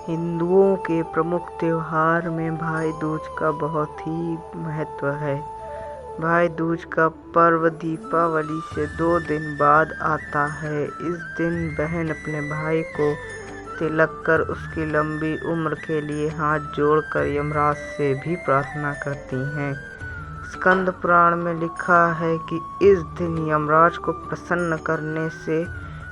हिंदुओं के प्रमुख त्योहार में भाई दूज का बहुत ही महत्व है। भाई दूज का पर्व दीपावली से 2 दिन बाद आता है। इस दिन बहन अपने भाई को तिलक कर उसकी लंबी उम्र के लिए हाथ जोड़कर यमराज से भी प्रार्थना करती हैं। स्कंद पुराण में लिखा है कि इस दिन यमराज को प्रसन्न करने से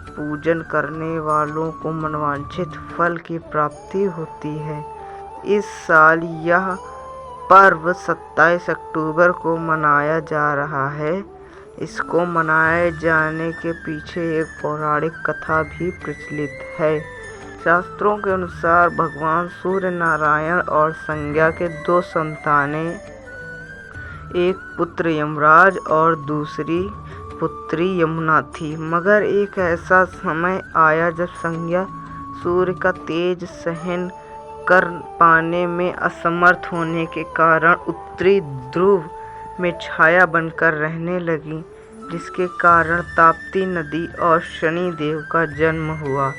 पूजन करने वालों को मनवांछित फल की प्राप्ति होती है। इस साल यह पर्व 27 अक्टूबर को मनाया जा रहा है। इसको मनाए जाने के पीछे एक पौराणिक कथा भी प्रचलित है। शास्त्रों के अनुसार भगवान सूर्य नारायण और संज्ञा के 2 संतानें, एक पुत्र यमराज और दूसरी पुत्री यमुना थी। मगर एक ऐसा समय आया जब संज्ञा सूर्य का तेज सहन कर पाने में असमर्थ होने के कारण उत्तरी ध्रुव में छाया बनकर रहने लगी, जिसके कारण ताप्ती नदी और शनि देव का जन्म हुआ।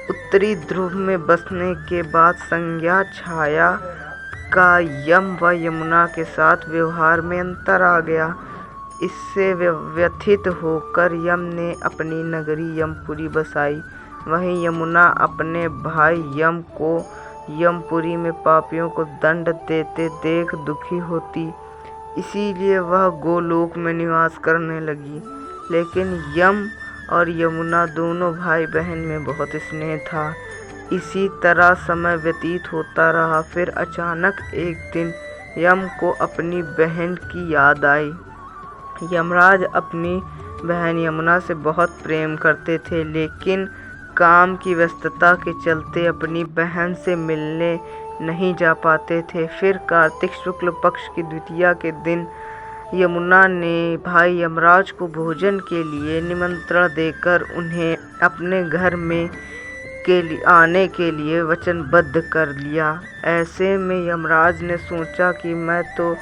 उत्तरी ध्रुव में बसने के बाद संज्ञा छाया का यम व यमुना के साथ व्यवहार में अंतर आ गया। इससे व्यथित होकर यम ने अपनी नगरी यमपुरी बसाई। वहीं यमुना अपने भाई यम को यमपुरी में पापियों को दंड देते देख दुखी होती, इसीलिए वह गोलोक में निवास करने लगी। लेकिन यम और यमुना दोनों भाई बहन में बहुत स्नेह था। इसी तरह समय व्यतीत होता रहा। फिर अचानक एक दिन यम को अपनी बहन की याद आई। यमराज अपनी बहन यमुना से बहुत प्रेम करते थे, लेकिन काम की व्यस्तता के चलते अपनी बहन से मिलने नहीं जा पाते थे। फिर कार्तिक शुक्ल पक्ष की द्वितीया के दिन यमुना ने भाई यमराज को भोजन के लिए निमंत्रण देकर उन्हें अपने घर में आने के लिए वचनबद्ध कर लिया। ऐसे में यमराज ने सोचा कि मैं तो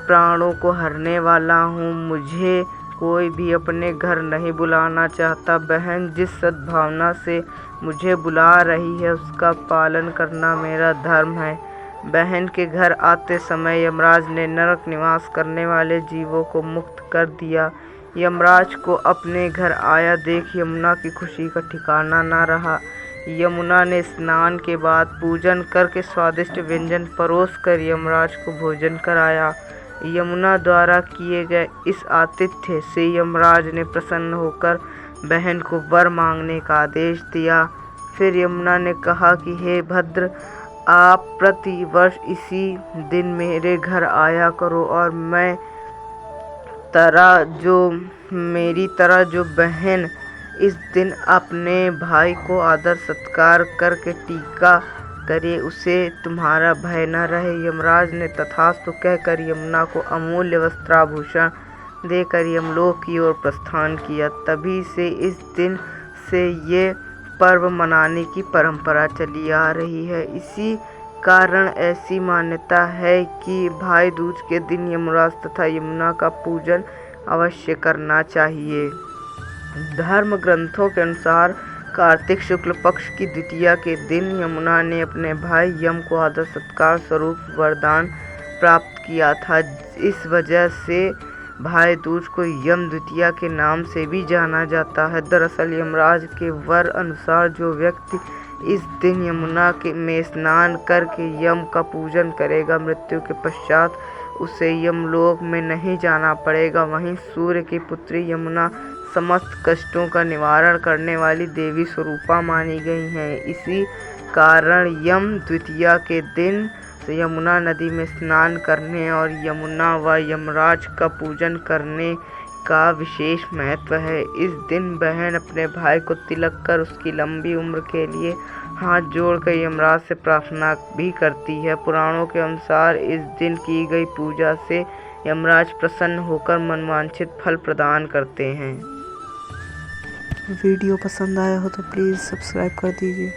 प्राणों को हरने वाला हूँ, मुझे कोई भी अपने घर नहीं बुलाना चाहता। बहन जिस सद्भावना से मुझे बुला रही है उसका पालन करना मेरा धर्म है। बहन के घर आते समय यमराज ने नरक निवास करने वाले जीवों को मुक्त कर दिया। यमराज को अपने घर आया देख यमुना की खुशी का ठिकाना न रहा। यमुना ने स्नान के बाद पूजन करके स्वादिष्ट व्यंजन परोस कर यमराज को भोजन कराया। यमुना द्वारा किए गए इस आतिथ्य से यमराज ने प्रसन्न होकर बहन को वर मांगने का आदेश दिया। फिर यमुना ने कहा कि हे भद्र, आप प्रति वर्ष इसी दिन मेरे घर आया करो और मेरी तरह जो बहन इस दिन अपने भाई को आदर सत्कार करके टीका करे, उसे तुम्हारा भय न रहे। यमराज ने तथास्तु कहकर यमुना को अमूल्य वस्त्राभूषण देकर यमलोक की ओर प्रस्थान किया। तभी से इस दिन से ये पर्व मनाने की परंपरा चली आ रही है। इसी कारण ऐसी मान्यता है कि भाई दूज के दिन यमराज तथा यमुना का पूजन अवश्य करना चाहिए। धर्म ग्रंथों के अनुसार कार्तिक शुक्ल पक्ष की द्वितीया के दिन यमुना ने अपने भाई यम को आदर सत्कार स्वरूप वरदान प्राप्त किया था। इस वजह से भाई दूज को यम द्वितीया के नाम से भी जाना जाता है। दरअसल यमराज के वर अनुसार जो व्यक्ति इस दिन यमुना में स्नान करके यम का पूजन करेगा, मृत्यु के पश्चात उसे यमलोक में नहीं जाना पड़ेगा। वहीं सूर्य की पुत्री यमुना समस्त कष्टों का निवारण करने वाली देवी स्वरूपा मानी गई हैं। इसी कारण यम द्वितीया के दिन से यमुना नदी में स्नान करने और यमुना व यमराज का पूजन करने का विशेष महत्व है। इस दिन बहन अपने भाई को तिलक कर उसकी लंबी उम्र के लिए हाथ जोड़कर यमराज से प्रार्थना भी करती है। पुराणों के अनुसार इस दिन की गई पूजा से यमराज प्रसन्न होकर मनवांछित फल प्रदान करते हैं। वीडियो पसंद आया हो तो प्लीज़ सब्सक्राइब कर दीजिए।